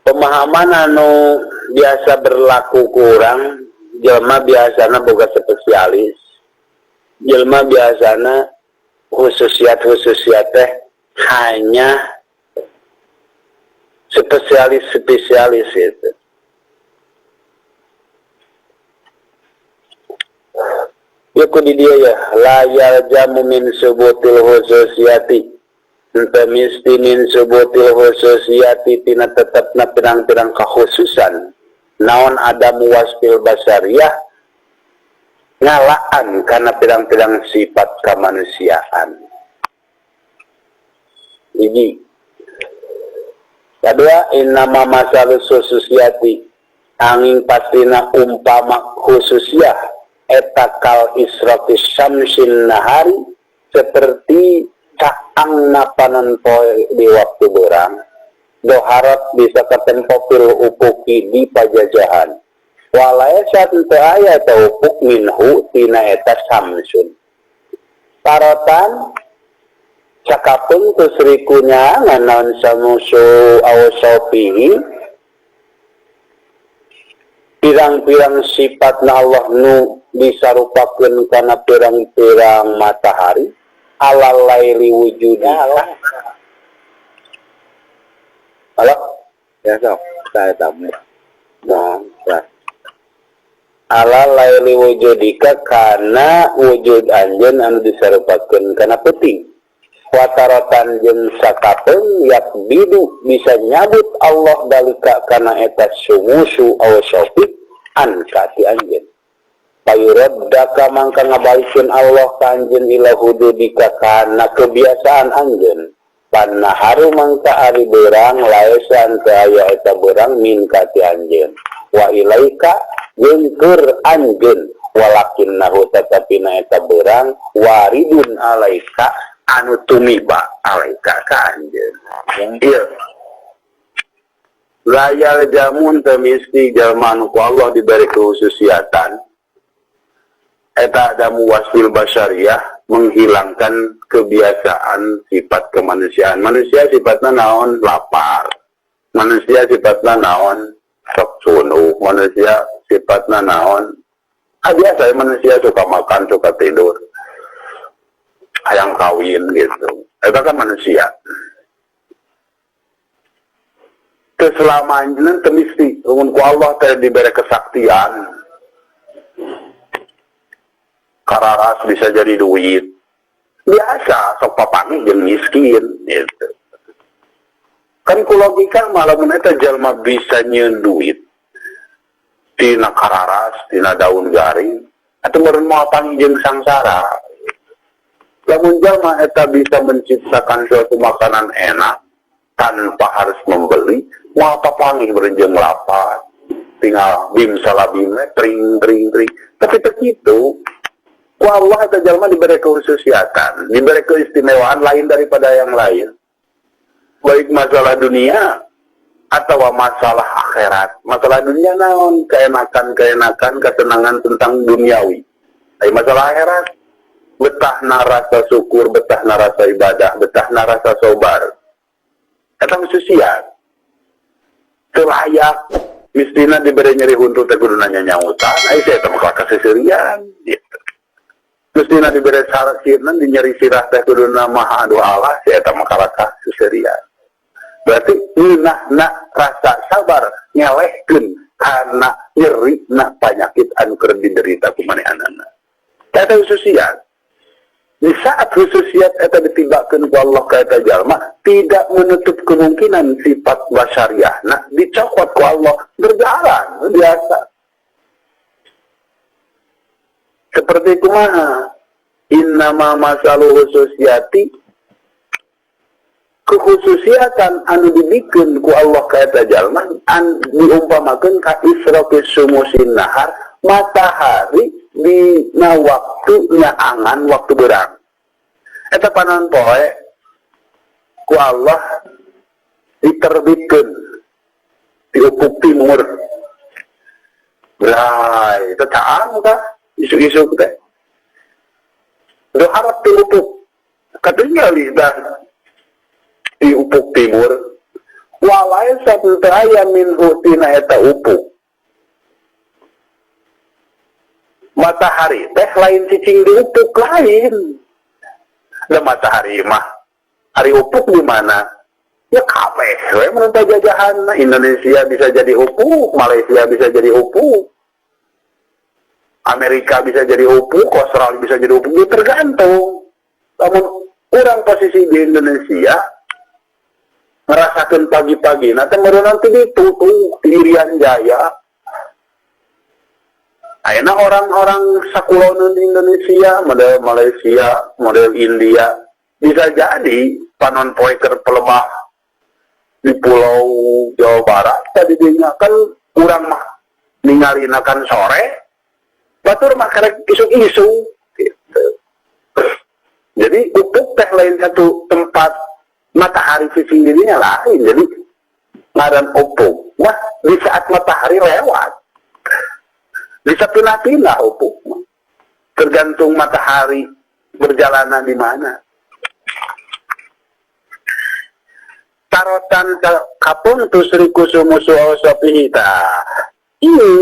pemahaman anu biasa berlaku kurang, jelma biasana boga spesialis, jelma biasana khususiat teh hanya spesialis itu. Ya kudi dia ya, layal jamu min subutil khususiyati, ente misti min subutil khususiyati tina tetapna pirang-pirang kekhususan, naon adamu wasfil basariyah, ngalaan karena pirang-pirang sifat kemanusiaan. Ini kedua, innama masalus khususiyati, angin pastina umpama khususiyah, etakal israqis syamsin nahari, seperti caang napanan poe di waktu berang, doharat bisa ketempo fil upuki di pajajahan, walaya saat itu ayat upuk minhu tina eta samsun, parotan cakapun kusrikunya nganon samusu awasopihi, pirang-pirang sifatna Allah nu disarupakeun kana pirang-pirang matahari alal laili wujudnya. Halo? Ya sok, saya tamu. Nah, alal laili wujudika kana wujud anjeun anu disarupakeun kana peuting. Wataratan jeung sakapeung yak bidu bisa nyabut Allah dalika kana eta sumusu aw syafiq an ka ti anjeun. Payuraddaka mangka ngabalikeun Allah ka anjeun ila hududika kana kebiasaan anjeun. Pannaharu mangka ari beurang laesan teu aya eta beurang min ka ti anjeun. Wa ilaika jeung keur anjeun walakinnahu tatapina eta beurang waridun alaika anu tumiba alaika ka anjeun. Ieu layal jamun teu misti jalma anu ku Allah diberi kekhususiatan eta adamu wasfil basyariyah, menghilangkan kebiasaan sifat kemanusiaan. Manusia sifatna naon? Lapar. Manusia sifatna naon? Sok sunuk. Manusia sifatna naon? Biasa manusia suka makan, suka tidur, hayang kawin gitu. Itu kan manusia. Keselamanya temisi, ku Allah teh diberi kesaktian. Kararas bisa jadi duit. Biasa, sok papangi jeung miskin gitu. Kan ku logika malamun eta jalma bisa nyieun duit tina kararas, tina daun garing, atuh meureun moal pangi jeung sangsara. Lamun jalma eta bisa menciptakan suatu makanan enak tanpa harus membeli, moal papangi meureun jeung lapar. Tinggal bim salabim tring. Tapi begitu ku Allah atau jalma diberi kekhususiatan, diberi keistimewaan lain daripada yang lain. Baik masalah dunia atau masalah akhirat. Masalah dunia naon? Keenakan, ketenangan tentang duniawi. Tapi masalah akhirat, betahna rasa syukur, betahna rasa ibadah, betahna rasa sobar. Kata khususiat. Telayak, mistina diberi nyeri huntu tegudu nanya nyautan. Ayo saya temukan kaseserian. Gitu. Mestina diberi sarasirnan dinyeri sirah teh kudu nama doa Allah si eta makalaka suserian. Berarti nak rasa sabar ngelehkeun karena nyeri na penyakit anu keur diderita ku manehanana. Eta khususiat. Di saat khususiat eta ditibakeun ku Allah ka eta jalma tidak menutup kemungkinan sifat basyariahna dicokot ku Allah berjalan biasa. Seperti kumaha innama masalu khususiyati, kekhususiatan anu dibikeun ku Allah ka eta jalma an diumpamakeun ka israqis sumusin nahar, matahari dina waktu nyaangan waktu berang. Eta panon poe ku Allah diterbitkeun di ufuk timur. Berai, itu caang kah? Isu-isu teh. Udah harap di ufuk. Katanya lidah di ufuk timur. walai satu aya min tina eta upuk. Matahari teh lain cicing di upuk lain. Da matahari mah hari upuk di mana? Ya kabeh we mun jajahan. Indonesia bisa jadi upuk, Malaysia bisa jadi upuk, Amerika bisa jadi upuk, Australia bisa jadi upuk, itu tergantung. Namun orang posisi di Indonesia merasakan pagi-pagi, nanti nanti ditutup di Irian Jaya. Ayeuna orang-orang sakuloneun di Indonesia, model Malaysia, model India, bisa jadi panon poeker pelemah di Pulau Jawa Barat. Tadi dinya kan urang mah ningalinakan sore, batur mah karek isu-isu gitu. Jadi upuk teh lain satu tempat, matahari cicing dirinya lain. Jadi ngaran upuk. Nah, di saat matahari lewat, bisa pindah-pindah upuk. Tergantung matahari berjalanan di mana. Tarotan kapun tu Sri Kusumusu Awasapihita. Ini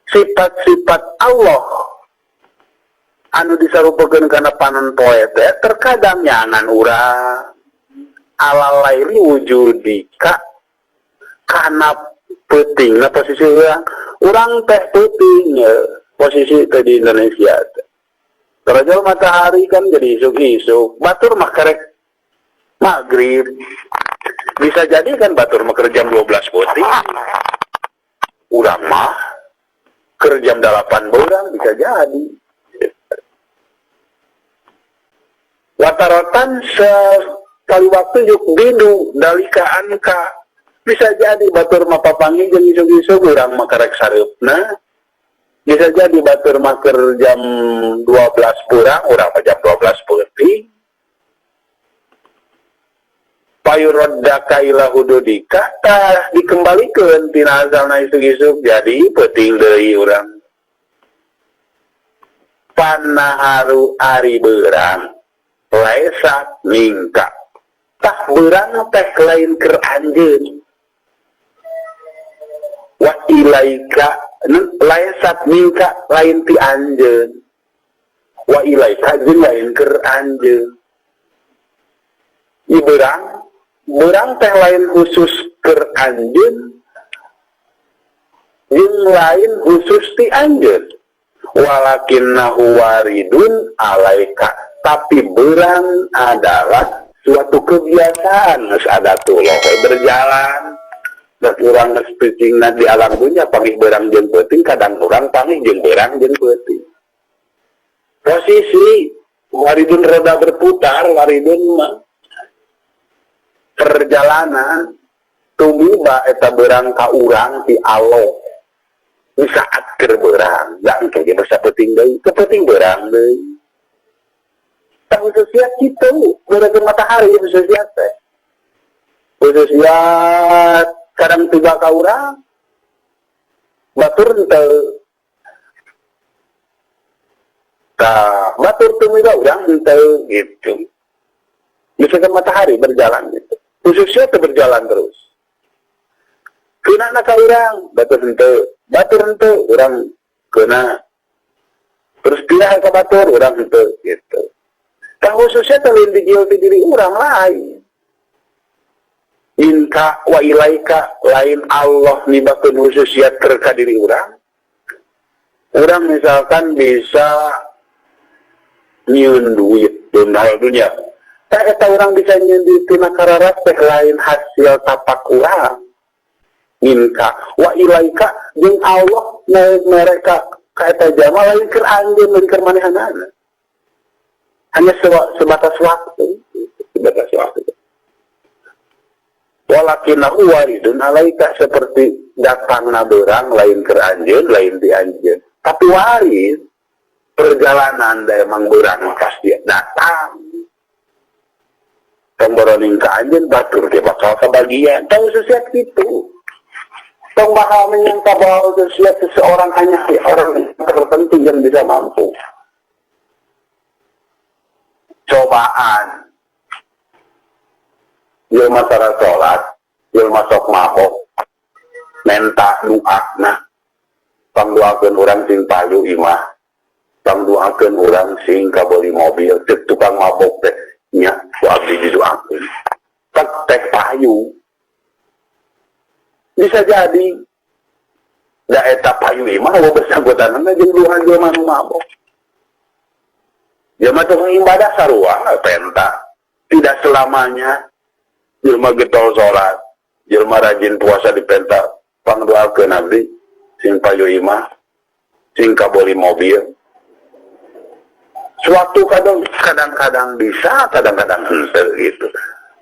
sifat-sifat Allah anu disarupakeun kana panon poe teh terkadang nyanan urang alalaili wujudika kana peutingna posisi urang teh peuting posisi teh di Indonesia teh. Terajal matahari kan jadi isuk-isuk, batur mah karek maghrib. Bisa jadi kan batur mah keur jam 12 peuting. Urang mah keur jam 8 beurang bisa jadi. Watarotan sekali waktu yuk bidu dalika anka bisa jadi batur mah papangi jeung isuk-isuk urang mah karek sareupna. Bisa jadi batur mah keur jam 12 kurang urang mah jam 12 peuting. Payurodda kaila hududika tah dikembalikeun tina asalna isuk-isuk jadi peuting deui urang. Panaharu ari beurang laisa mingka tah beurang teh lain keur anjeun. Wa ilaika laisa mingka lain ti anjeun. Wa ilaika jeung lain keur anjeun. I beurang teh lain khusus keur anjeun jeung lain khusus ti anjeun. Walakinnahu waridun alaika, tapi beurang adalah suatu kebiasaan geus adatullah berjalan. Dan urang geus peutingna di alam dunya panggih beurang jeung peuting, kadang urang panggih jeung beurang jeung peuting. Posisi waridun roda berputar, waridun mah perjalanan tumiba eta beurang ka urang ti Allah. Di saat keur beurang, da engke ge basa peuting deui, teu peuting beurang deui. Tah khususnya kitu, beurang matahari khususnya teh. Khususnya kadang tiba ka urang, batur henteu. Tah batur tumiba urang henteu gitu. Misalkan matahari berjalan gitu. Khususnya teu berjalan terus. Keunana ka urang, batur henteu urang keuna. Terus pindah ka batur urang henteu gitu. Tah khususnya teu lain dijieun ti diri urang lain. Inka wa ilaika lain Allah nibakeun khususiat keur ka diri urang. Urang misalkan bisa nyieun duit dalam dunia. Tah eta urang bisa nyieun duit tina kararat teh lain hasil tapak urang. Minka wa ilaika jeung Allah mereka ka eta jalma lain keur anjeun lain keur manehanana. Hanya sebatas waktu. Walakinnahu waridun alaika, seperti datangna beurang lain keur anjeun lain di anjeun. Tapi warid perjalanan da emang beurang pasti datang. Pemboroning ka anjeun batur ge bakal kabagian. Tahu sesuatu itu. Tong bakal menyangka bahwa seseorang hanya orang tertentu yang bisa mampu. Cobaan jelma sara sholat, jelma sok mabok, menta doakna, pangdoakeun urang sing payu imah, pangdoakeun urang sing kabeli mobil, cek tukang mabok teh nya ku abdi didoakeun. Tak teh payu. Bisa jadi da eta payu imah wo bersangkutanna jeung duaan jelema nu mabok. Jelema tukang ibadah sarua penta. Tidak selamanya jelema getol salat, jelema rajin puasa dipenta pangdoakeun abdi sing payu imah, sing kabeli mobil. Suatu kadang-kadang bisa, kadang-kadang henteu gitu.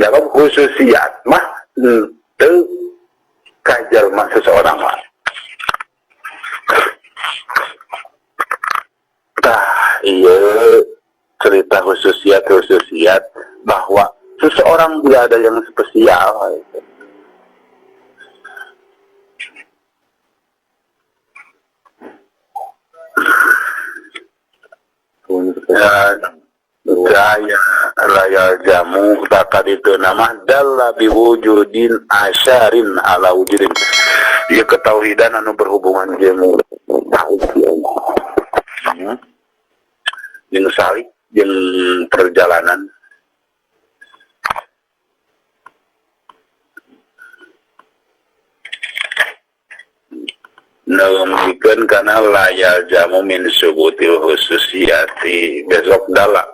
Dalam khususiat mah henteu ka jelema seseorang mah. Tah, iya cerita khususiat bahwa seseorang tidak ada yang spesial. Gaya raya jamu takad itu nama dalla biwujudin asyarin ala wujudin. Ia ketauhidan anu berhubungan jamu jeung salik jeung perjalanan. Naumikeun kana layal jamu min subutil khususiyati besok dala.